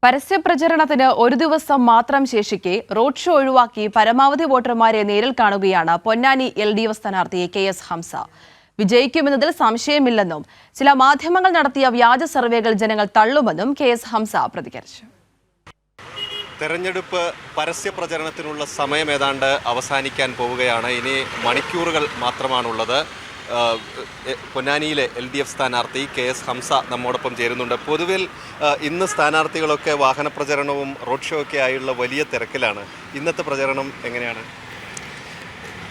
പരസ്യപ്രചരണത്തിന് ഒരു ദിവസം മാത്രം ശേഷിക്കെ റോഡ് ഷോ ഒഴിവാക്കി പരമാവധി വോട്ടർമാരെ നേരിൽ കാണുകയാണ് പൊന്നാനി LDF സ്ഥാനാർത്ഥി KS ഹംസ. വിജയിക്കുമെന്നതിൽ സംശയമില്ലെന്നും ചില മാധ്യമങ്ങൾ നടത്തിയ വ്യാജ സർവേകൾ ജനങ്ങൾ തള്ളുമെന്നും KS ഹംസ പ്രതികരിച്ചു. തെരഞ്ഞെടുപ്പ് പരസ്യപ്രചരണത്തിനുള്ള സമയം ഏതാണ്ട് അവസാനിക്കാൻ പോവുകയാണ്. ഇനി മണിക്കൂറുകൾ മാത്രമാണുള്ളത്. പൊന്നാനിയിലെ LDF സ്ഥാനാർത്ഥി KS ഹംസ നമ്മോടൊപ്പം ചേരുന്നുണ്ട്. പൊതുവിൽ ഇന്ന് സ്ഥാനാർത്ഥികളൊക്കെ വാഹന പ്രചരണവും റോഡ് ഷോ ഒക്കെ ആയുള്ള വലിയ തിരക്കിലാണ്. ഇന്നത്തെ പ്രചരണം എങ്ങനെയാണ്?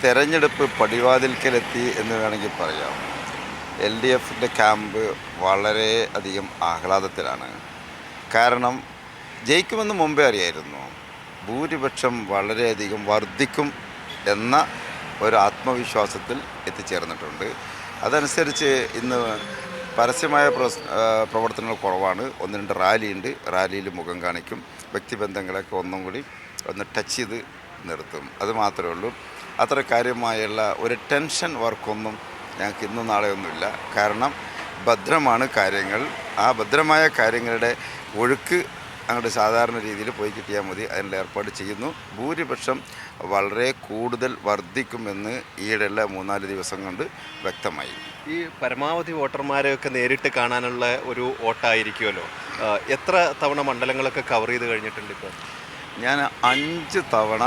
തെരഞ്ഞെടുപ്പ് പടിവാതിൽക്കലെത്തി എന്ന് വേണമെങ്കിൽ പറയാം. LDFിൻ്റെ ക്യാമ്പ് വളരെ അധികം ആഹ്ലാദത്തിലാണ്. കാരണം ജയിക്കുമെന്ന് മുമ്പേ അറിയായിരുന്നു. ഭൂരിപക്ഷം വളരെയധികം വർദ്ധിക്കും എന്ന ഒരു ആത്മവിശ്വാസത്തിൽ എത്തിച്ചേർന്നിട്ടുണ്ട്. അതനുസരിച്ച് ഇന്ന് പരസ്യമായ പ്രവർത്തനങ്ങൾ കുറവാണ്. 1-2 റാലിയുണ്ട്. റാലിയിൽ മുഖം കാണിക്കും. വ്യക്തിബന്ധങ്ങളൊക്കെ ഒന്നും കൂടി ഒന്ന് ടച്ച് ചെയ്ത് നിർത്തും. അത് മാത്രമേ ഉള്ളൂ. അത്ര കാര്യമായുള്ള ഒരു ടെൻഷൻ വർക്കൊന്നും ഞങ്ങൾക്ക് ഇന്നും നാളെയൊന്നുമില്ല. കാരണം ഭദ്രമാണ് കാര്യങ്ങൾ. ആ ഭദ്രമായ കാര്യങ്ങളുടെ ഒഴുക്ക് അങ്ങോട്ട് സാധാരണ രീതിയിൽ പോയി കിട്ടിയാൽ മതി. അതിനുള്ള ഏർപ്പാട് ചെയ്യുന്നു. ഭൂരിപക്ഷം വളരെ കൂടുതൽ വർദ്ധിക്കുമെന്ന് ഈയിടെയുള്ള 3-4 ദിവസം കൊണ്ട് വ്യക്തമായി. ഈ പരമാവധി വോട്ടർമാരെയൊക്കെ നേരിട്ട് കാണാനുള്ള ഒരു ഓട്ടായിരിക്കുമല്ലോ. എത്ര തവണ മണ്ഡലങ്ങളൊക്കെ കവർ ചെയ്ത് കഴിഞ്ഞിട്ടുണ്ട്? ഇപ്പോൾ ഞാൻ 5 തവണ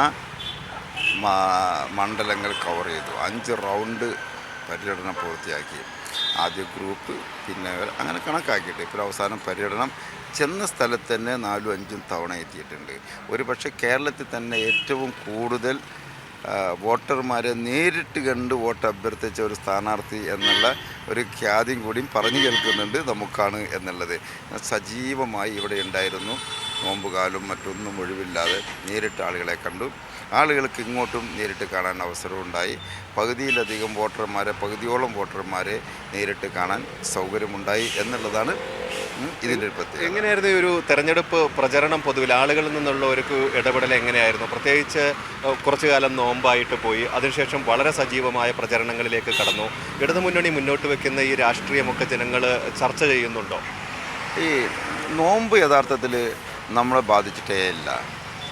മണ്ഡലങ്ങൾ കവർ ചെയ്തു. 5 റൗണ്ട് പര്യടനം പൂർത്തിയാക്കി. ആദ്യ ഗ്രൂപ്പ്, പിന്നെ അങ്ങനെ കണക്കാക്കിയിട്ട് ഇപ്പോൾ അവസാനം പര്യടനം ചെന്ന സ്ഥലത്ത് തന്നെ 4-5 തവണ എത്തിയിട്ടുണ്ട്. ഒരു പക്ഷേ കേരളത്തിൽ തന്നെ ഏറ്റവും കൂടുതൽ വോട്ടർമാരെ നേരിട്ട് കണ്ട് വോട്ട് അഭ്യർത്ഥിച്ച ഒരു സ്ഥാനാർത്ഥി എന്നുള്ള ഒരു ഖ്യാതിയും കൂടിയും പറഞ്ഞു കേൾക്കുന്നുണ്ട് നമുക്കാണ് എന്നുള്ളത്. സജീവമായി ഇവിടെ ഉണ്ടായിരുന്നു. നോമ്പുകാലും മറ്റൊന്നും ഒഴിവില്ലാതെ നേരിട്ട് ആളുകളെ കണ്ടു. ആളുകൾക്ക് ഇങ്ങോട്ടും നേരിട്ട് കാണാൻ അവസരമുണ്ടായി. പകുതിയോളം വോട്ടർമാരെ നേരിട്ട് കാണാൻ സൗകര്യമുണ്ടായി എന്നുള്ളതാണ് ഇതിൻ്റെ പ്രത്യേകത. എങ്ങനെയായിരുന്നു ഈ ഒരു തെരഞ്ഞെടുപ്പ് പ്രചരണം? പൊതുവിൽ ആളുകളിൽ നിന്നുള്ള ഒരു ഇടപെടൽ എങ്ങനെയായിരുന്നു? പ്രത്യേകിച്ച് കുറച്ചു കാലം നോമ്പായിട്ട് പോയി, അതിനുശേഷം വളരെ സജീവമായ പ്രചരണങ്ങളിലേക്ക് കടന്നു. ഇടതുമുന്നണി മുന്നോട്ട് വെക്കുന്ന ഈ രാഷ്ട്രീയമൊക്കെ ജനങ്ങൾ ചർച്ച ചെയ്യുന്നുണ്ടോ? ഈ നോമ്പ് യഥാർത്ഥത്തിൽ നമ്മളെ ബാധിച്ചിട്ടേ ഇല്ല.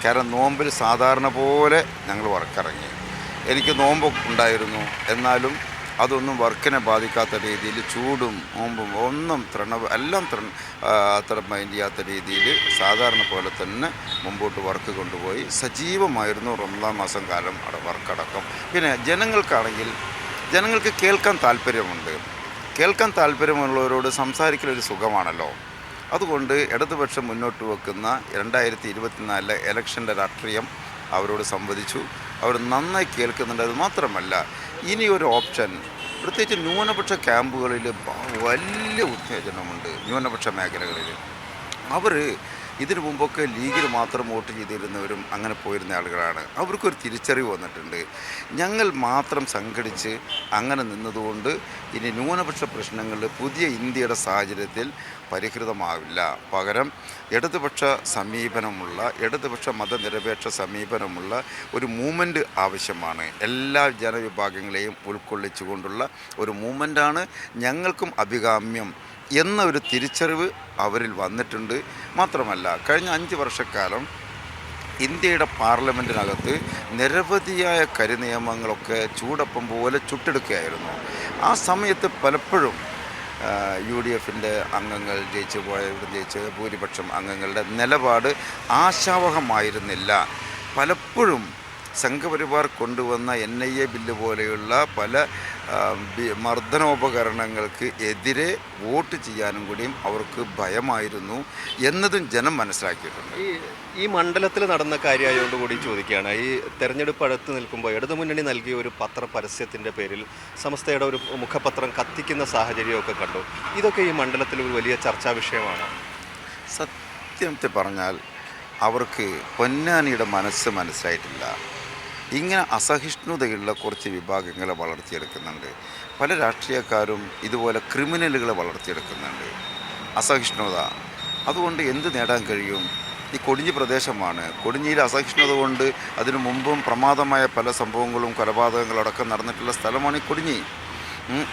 കാരണം നോമ്പിൽ സാധാരണ പോലെ ഞങ്ങൾ വർക്കിറങ്ങി. എനിക്ക് നോമ്പ് ഉണ്ടായിരുന്നു. എന്നാലും അതൊന്നും വർക്കിനെ ബാധിക്കാത്ത രീതിയിൽ ചൂടും നോമ്പും ഒന്നും അത്ര മൈൻഡ് ചെയ്യാത്ത രീതിയിൽ സാധാരണ പോലെ തന്നെ മുമ്പോട്ട് വർക്ക് കൊണ്ടുപോയി. സജീവമായിരുന്നു റമദാൻ മാസം കാലം വർക്കടക്കം. പിന്നെ ജനങ്ങൾക്ക് കേൾക്കാൻ താല്പര്യമുണ്ട്. കേൾക്കാൻ താല്പര്യമുള്ളവരോട് സംസാരിക്കലൊരു സുഖമാണല്ലോ. അതുകൊണ്ട് ഇടതുപക്ഷം മുന്നോട്ട് വെക്കുന്ന 2024 ഇലക്ഷൻ്റെ രാഷ്ട്രീയം അവരോട് സംവദിച്ചു. അവർ നന്നായി കേൾക്കുന്നുണ്ട്. അത് മാത്രമല്ല, ഇനി ഒരു ഓപ്ഷൻ, പ്രത്യേകിച്ച് ന്യൂനപക്ഷ ക്യാമ്പുകളിൽ വലിയ ഉത്തേജനമുണ്ട്. ന്യൂനപക്ഷ മേഖലകളിൽ അവർ ഇതിനു മുമ്പൊക്കെ ലീഗിൽ മാത്രം വോട്ട് ചെയ്തിരുന്നവരും അങ്ങനെ പോയിരുന്ന ആളുകളാണ്. അവർക്കൊരു തിരിച്ചറിവ് വന്നിട്ടുണ്ട്. ഞങ്ങൾ മാത്രം സംഘടിച്ച് അങ്ങനെ നിന്നതുകൊണ്ട് ഇനി ന്യൂനപക്ഷ പ്രശ്നങ്ങൾ പുതിയ ഇന്ത്യയുടെ സാഹചര്യത്തിൽ പരിഹൃതമാവില്ല. പകരം ഇടതുപക്ഷ മതനിരപേക്ഷ സമീപനമുള്ള ഒരു മൂവ്മെൻറ്റ് ആവശ്യമാണ്. എല്ലാ ജനവിഭാഗങ്ങളെയും ഉൾക്കൊള്ളിച്ചുകൊണ്ടുള്ള ഒരു മൂവ്മെൻറ്റാണ് ഞങ്ങൾക്കും അഭികാമ്യം എന്ന ഒരു തിരിച്ചറിവ് അവരിൽ വന്നിട്ടുണ്ട്. മാത്രമല്ല, കഴിഞ്ഞ 5 വർഷക്കാലം ഇന്ത്യയുടെ പാർലമെൻറ്റിനകത്ത് നിരവധിയായ കരിനിയമങ്ങളൊക്കെ ചൂടപ്പം പോലെ ചുട്ടെടുക്കുകയായിരുന്നു. ആ സമയത്ത് പലപ്പോഴും UDFിൻ്റെ അംഗങ്ങൾ ജയിച്ച ഭൂരിപക്ഷം അംഗങ്ങളുടെ നിലപാട് ആശാവഹമായിരുന്നില്ല. പലപ്പോഴും സംഘപരിവാർ കൊണ്ടുവന്ന NIA ബില്ല് പോലെയുള്ള പല മർദ്ദനോപകരണങ്ങൾക്ക് എതിരെ വോട്ട് ചെയ്യാനും കൂടിയും അവർക്ക് ഭയമായിരുന്നു എന്നതും ജനം മനസ്സിലാക്കിയിട്ടുണ്ട്. ഈ മണ്ഡലത്തിൽ നടന്ന കാര്യമായതുകൊണ്ട് കൂടി ചോദിക്കുകയാണ്. ഈ തെരഞ്ഞെടുപ്പ് അടുത്ത് നിൽക്കുമ്പോൾ ഇടതുമുന്നണി നൽകിയ ഒരു പരസ്യത്തിൻ്റെ പേരിൽ സമസ്തയുടെ ഒരു മുഖപത്രം കത്തിക്കുന്ന സാഹചര്യമൊക്കെ കണ്ടു. ഇതൊക്കെ ഈ മണ്ഡലത്തിൽ ഒരു വലിയ ചർച്ചാ വിഷയമാണ്. സത്യത്തെ പറഞ്ഞാൽ അവർക്ക് പൊന്നാനിയുടെ മനസ്സ് മനസ്സിലായിട്ടില്ല. ഇങ്ങനെ അസഹിഷ്ണുതയുള്ള കുറച്ച് വിഭാഗങ്ങളെ വളർത്തിയെടുക്കുന്നുണ്ട്. പല രാഷ്ട്രീയക്കാരും ഇതുപോലെ ക്രിമിനലുകളെ വളർത്തിയെടുക്കുന്നുണ്ട്. അസഹിഷ്ണുത അതുകൊണ്ട് എന്ത് നേടാൻ കഴിയും? ഈ കൊടിഞ്ഞി പ്രദേശമാണ്. കൊടിഞ്ഞിയിൽ അസഹിഷ്ണുത കൊണ്ട് അതിനു മുമ്പും പ്രമാദമായ പല സംഭവങ്ങളും കൊലപാതകങ്ങളടക്കം നടന്നിട്ടുള്ള സ്ഥലമാണ് ഈ കൊടിഞ്ഞി.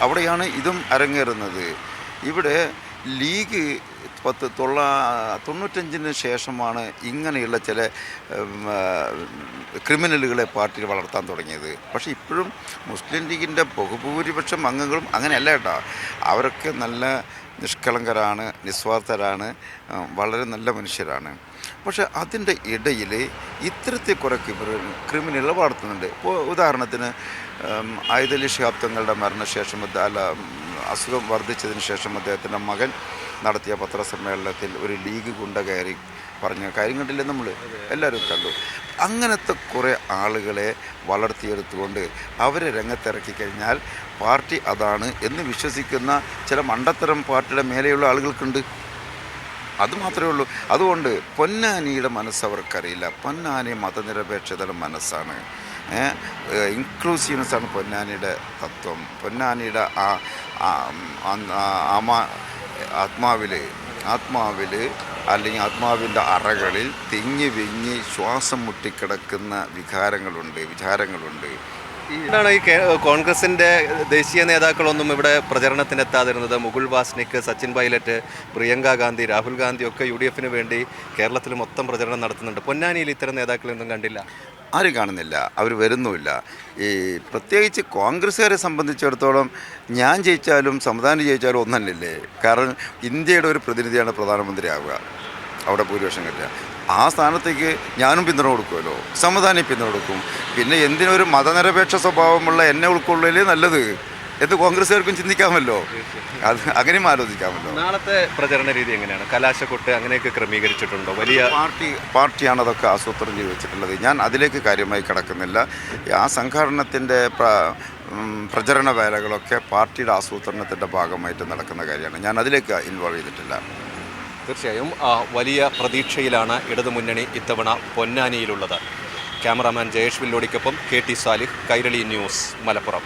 അവിടെയാണ് ഇതും അരങ്ങേറുന്നത്. ഇവിടെ ലീഗ് 95 ശേഷമാണ് ഇങ്ങനെയുള്ള ചില ക്രിമിനലുകളെ പാർട്ടിയിൽ വളർത്താൻ തുടങ്ങിയത്. പക്ഷേ ഇപ്പോഴും മുസ്ലിം ലീഗിൻ്റെ ബഹുഭൂരിപക്ഷം അംഗങ്ങളും അങ്ങനെയല്ല കേട്ടോ. അവരൊക്കെ നല്ല നിഷ്കളങ്കരാണ്, നിസ്വാർത്ഥരാണ്, വളരെ നല്ല മനുഷ്യരാണ്. പക്ഷേ അതിൻ്റെ ഇടയിൽ ഇത്തരത്തിൽ കുറേ ക്രിമിനലുകൾ വളർത്തുന്നുണ്ട്. ഇപ്പോൾ ഉദാഹരണത്തിന് ആയിദലി ശിഹാബ് തങ്ങളുടെ മരണശേഷം അസുഖം വർദ്ധിച്ചതിന് ശേഷം അദ്ദേഹത്തിൻ്റെ മകൻ നടത്തിയ പത്രസമ്മേളനത്തിൽ ഒരു ലീഗ് ഗുണ്ട കയറി പറഞ്ഞ കാര്യം കണ്ടില്ലേ, നമ്മൾ എല്ലാവരും കണ്ടു. അങ്ങനത്തെ കുറേ ആളുകളെ വളർത്തിയെടുത്തുകൊണ്ട് അവരെ രംഗത്തിറക്കി കഴിഞ്ഞാൽ പാർട്ടി അതാണ് എന്ന് വിശ്വസിക്കുന്ന ചില മണ്ടത്തരം പാർട്ടിയുടെ മേലെയുള്ള ആളുകൾക്കുണ്ട്. അതുമാത്രമേ ഉള്ളൂ. അതുകൊണ്ട് പൊന്നാനിയുടെ മനസ്സ് അവർക്കറിയില്ല. പൊന്നാനി മതനിരപേക്ഷതയുടെ മനസ്സാണ്, ഇൻക്ലൂസീവ്നെസ്സാണ് പൊന്നാനിയുടെ തത്വം. പൊന്നാനിയുടെ ആത്മാവിൽ അല്ലെങ്കിൽ ആത്മാവിൻ്റെ അറകളിൽ തിങ്ങി വിങ്ങി ശ്വാസം മുട്ടിക്കിടക്കുന്ന വിചാരങ്ങളുണ്ട്. എന്താണ് ഈ കോൺഗ്രസിൻ്റെ ദേശീയ നേതാക്കളൊന്നും ഇവിടെ പ്രചരണത്തിനെത്താതിരുന്നത്? മുകുൾ വാസ്നിക്, സച്ചിൻ പൈലറ്റ്, പ്രിയങ്ക ഗാന്ധി, രാഹുൽ ഗാന്ധി ഒക്കെ UDF വേണ്ടി കേരളത്തിൽ മൊത്തം പ്രചരണം നടത്തുന്നുണ്ട്. പൊന്നാനിയിൽ ഇത്തരം നേതാക്കളൊന്നും കണ്ടില്ല. ആരും കാണുന്നില്ല, അവർ വരുന്നുമില്ല. ഈ പ്രത്യേകിച്ച് കോൺഗ്രസ്സുകാരെ സംബന്ധിച്ചിടത്തോളം ഞാൻ ജയിച്ചാലും സംവിധാനം ജയിച്ചാലും ഒന്നല്ലേ. കാരണം ഇന്ത്യയുടെ ഒരു പ്രതിനിധിയാണ് പ്രധാനമന്ത്രിയാവുക, അവിടെ ഭൂരിപക്ഷം കിട്ടുക. ആ സ്ഥാനത്തേക്ക് ഞാനും പിന്തുണ കൊടുക്കുമല്ലോ, സംവിധാനം പിന്തുണ കൊടുക്കും. പിന്നെ എന്തിനൊരു മതനിരപേക്ഷ സ്വഭാവമുള്ള എന്നെ ഉൾക്കൊള്ളില്ലേ നല്ലത് എന്ന് കോൺഗ്രസ്സുകാർക്കും ചിന്തിക്കാമല്ലോ, അത് അങ്ങനെയും ആലോചിക്കാമല്ലോ. നാളത്തെ പ്രചരണ രീതി എങ്ങനെയാണ്? കലാശക്കൊട്ട് അങ്ങനെയൊക്കെ ക്രമീകരിച്ചിട്ടുണ്ടോ? വലിയ പാർട്ടിയാണ് അതൊക്കെ ആസൂത്രണം ചെയ്ത് വെച്ചിട്ടുള്ളത്. ഞാൻ അതിലേക്ക് കാര്യമായി കിടക്കുന്നില്ല. ആ സംഘടനത്തിൻ്റെ പ്രചരണ വേലകളൊക്കെ പാർട്ടിയുടെ ആസൂത്രണത്തിൻ്റെ ഭാഗമായിട്ട് നടക്കുന്ന കാര്യമാണ്. ഞാൻ അതിലേക്ക് ഇൻവോൾവ് ചെയ്തിട്ടില്ല. തീർച്ചയായും വലിയ പ്രതീക്ഷയിലാണ് ഇടതുമുന്നണി ഇത്തവണ പൊന്നാനിയിലുള്ളത്. ക്യാമറാമാൻ ജയേഷ് വില്ലോടിക്കൊപ്പം KT സാലിഹ്, കൈരളി ന്യൂസ്, മലപ്പുറം.